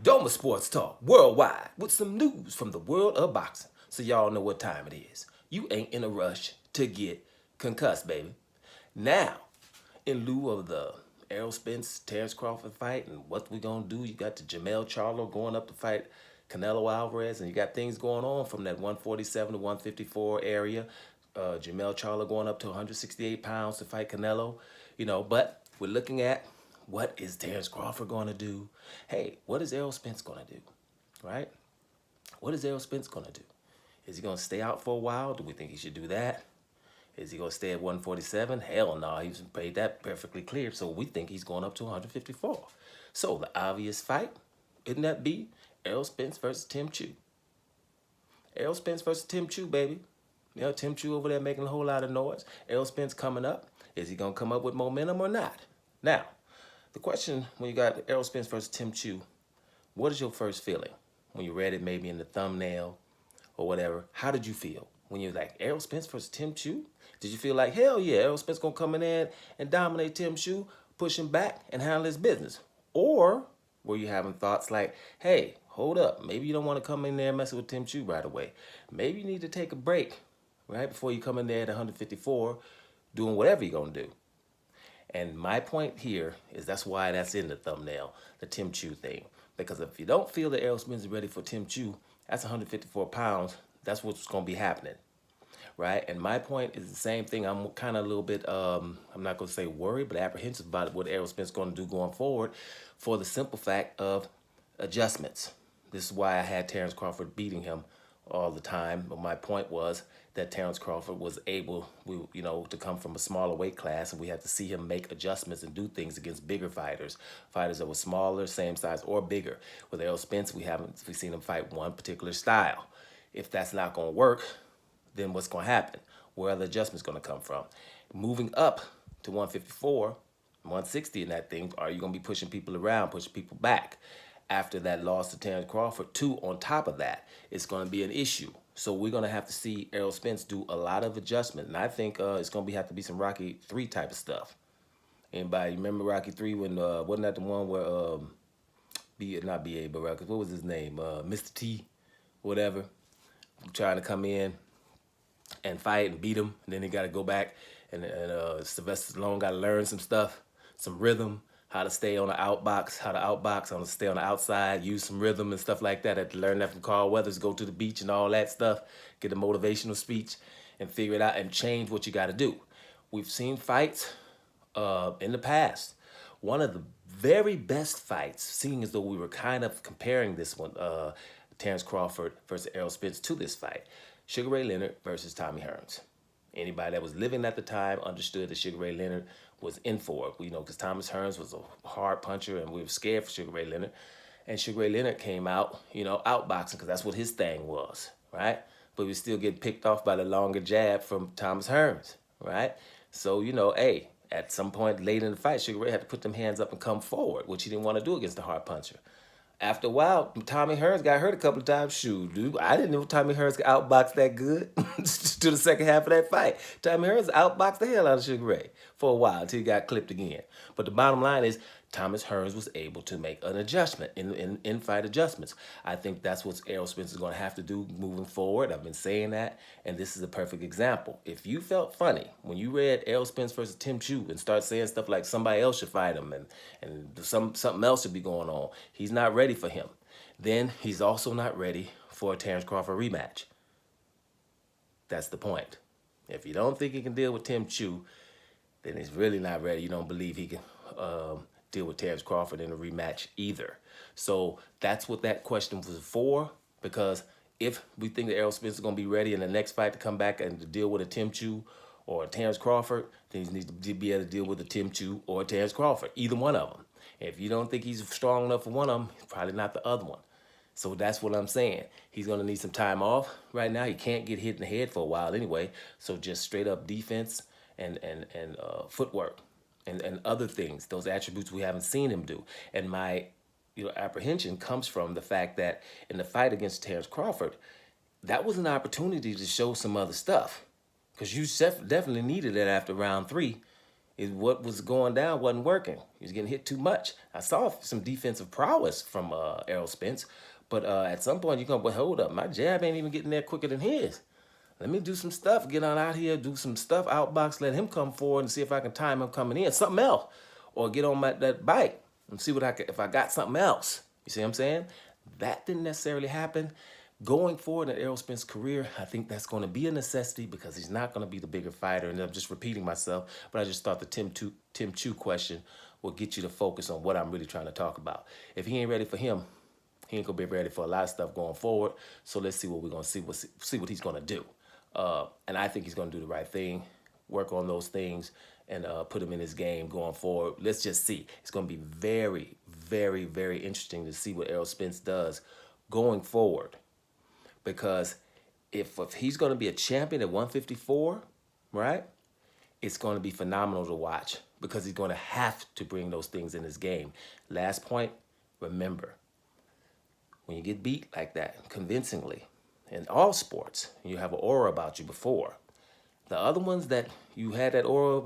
Doma Sports Talk worldwide with some news from the world of boxing. So y'all know what time it is. You ain't in a rush to get concussed, baby. Now, in lieu of the Errol Spence Terrence Crawford fight and what we gonna do, you got the Jamel Charlo going up to fight Canelo Alvarez, and you got things going on from that 147 to 154 area. Jamel Charlo going up to 168 pounds to fight Canelo, but we're looking at what is Terrence Crawford going to do? Hey, what is Errol Spence going to do? Right? What is Errol Spence going to do? Is he going to stay out for a while? Do we think he should do that? Is he going to stay at 147? Hell no, he's made that perfectly clear. So we think he's going up to 154. So the obvious fight, isn't that be Errol Spence versus Tim Tszyu? Errol Spence versus Tim Tszyu, baby. Tim Tszyu over there making a whole lot of noise. Errol Spence coming up. Is he going to come up with momentum or not? Now, the question when you got Errol Spence versus Tim Tszyu, what is your first feeling? When you read it maybe in the thumbnail or whatever, how did you feel? When you were like, Errol Spence versus Tim Tszyu? Did you feel like, hell yeah, Errol Spence going to come in there and dominate Tim Tszyu, push him back and handle his business? Or were you having thoughts like, hey, hold up, maybe you don't want to come in there and mess with Tim Tszyu right away. Maybe you need to take a break, right, before you come in there at 154 doing whatever you're going to do. And my point here is that's why that's in the thumbnail, the Tim Tszyu thing. Because if you don't feel that Errol Spence is ready for Tim Tszyu, that's 154 pounds. That's what's going to be happening, right? And my point is the same thing. I'm kind of a little bit, I'm not going to say worried, but apprehensive about what Errol Spence is going to do going forward for the simple fact of adjustments. This is why I had Terrence Crawford beating him all the time. But my point was that Terrence Crawford was able, to come from a smaller weight class, and we had to see him make adjustments and do things against bigger fighters that were smaller, same size, or bigger. With Errol Spence, we've seen him fight one particular style. If that's not going to work, then what's going to happen? Where are the adjustments going to come from? Moving up to 154, 160 in that thing, are you going to be pushing people around, pushing people back? After that loss to Terrence Crawford, too, on top of that, it's going to be an issue. So we're going to have to see Errol Spence do a lot of adjustment. And I think it's going to have to be some Rocky 3 type of stuff. Anybody remember Rocky 3 when, wasn't that the one where, not B.A., but Rocky, what was his name? Mr. T, whatever, trying to come in and fight and beat him. And then he got to go back and Sylvester Stallone got to learn some stuff, some rhythm, how to stay on the outbox, how to stay on the outside, use some rhythm and stuff like that. I had to learn that from Carl Weathers, go to the beach and all that stuff, get a motivational speech and figure it out and change what you got to do. We've seen fights in the past. One of the very best fights, seeing as though we were kind of comparing this one, Terrence Crawford versus Errol Spence, to this fight, Sugar Ray Leonard versus Tommy Hearns. Anybody that was living at the time understood that Sugar Ray Leonard was in for it, because Thomas Hearns was a hard puncher and we were scared for Sugar Ray Leonard. And Sugar Ray Leonard came out, outboxing because that's what his thing was, right? But we still get picked off by the longer jab from Thomas Hearns, right? So, hey, at some point late in the fight, Sugar Ray had to put them hands up and come forward, which he didn't want to do against the hard puncher. After a while, Tommy Hearns got hurt a couple of times. Shoot, dude, I didn't know Tommy Hearns could outbox that good to the second half of that fight. Tommy Hearns outboxed the hell out of Sugar Ray for a while until he got clipped again. But the bottom line is, Thomas Hearns was able to make an adjustment in fight adjustments. I think that's what Errol Spence is going to have to do moving forward. I've been saying that, and this is a perfect example. If you felt funny when you read Errol Spence versus Tim Tszyu and start saying stuff like somebody else should fight him and something else should be going on, he's not ready for him. Then he's also not ready for a Terrence Crawford rematch. That's the point. If you don't think he can deal with Tim Tszyu, then he's really not ready. You don't believe he can deal with Terrence Crawford in a rematch either. So that's what that question was for, because if we think that Errol Spence is going to be ready in the next fight to come back and to deal with a Tim Tszyu or a Terrence Crawford, then he needs to be able to deal with a Tim Tszyu or a Terrence Crawford, either one of them. If you don't think he's strong enough for one of them, he's probably not the other one. So that's what I'm saying. He's going to need some time off right now. He can't get hit in the head for a while anyway. So just straight up defense and footwork and other things, those attributes we haven't seen him do. And my apprehension comes from the fact that in the fight against Terrence Crawford, that was an opportunity to show some other stuff, because you definitely needed it after round 3 What was going down wasn't working. He was getting hit too much. I saw some defensive prowess from Errol Spence, but at some point you're going, well, hold up, my jab ain't even getting there quicker than his. Let me do some stuff, get on out here, do some stuff, outbox, let him come forward and see if I can time him coming in, something else. Or get on that bike and see if I got something else. You see what I'm saying? That didn't necessarily happen. Going forward in Errol Spence's career, I think that's going to be a necessity because he's not going to be the bigger fighter. And I'm just repeating myself, but I just thought the Tim Tszyu question will get you to focus on what I'm really trying to talk about. If he ain't ready for him, he ain't going to be ready for a lot of stuff going forward. So let's see what we're going to see what he's going to do. And I think he's going to do the right thing, work on those things, and put him in his game going forward. Let's just see. It's going to be very, very, very interesting to see what Errol Spence does going forward. Because if he's going to be a champion at 154, right, it's going to be phenomenal to watch because he's going to have to bring those things in his game. Last point, remember, when you get beat like that convincingly in all sports, you have an aura about you before. The other ones that you had that aura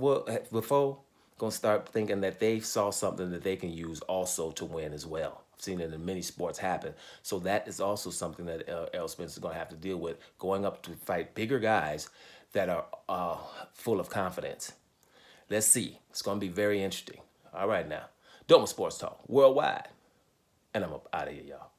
before, going to start thinking that they saw something that they can use also to win as well. I've seen it in many sports happen. So that is also something that Errol Spence is going to have to deal with, going up to fight bigger guys that are full of confidence. Let's see. It's going to be very interesting. All right now. Doma Sports Talk Worldwide. And I'm up out of here, y'all.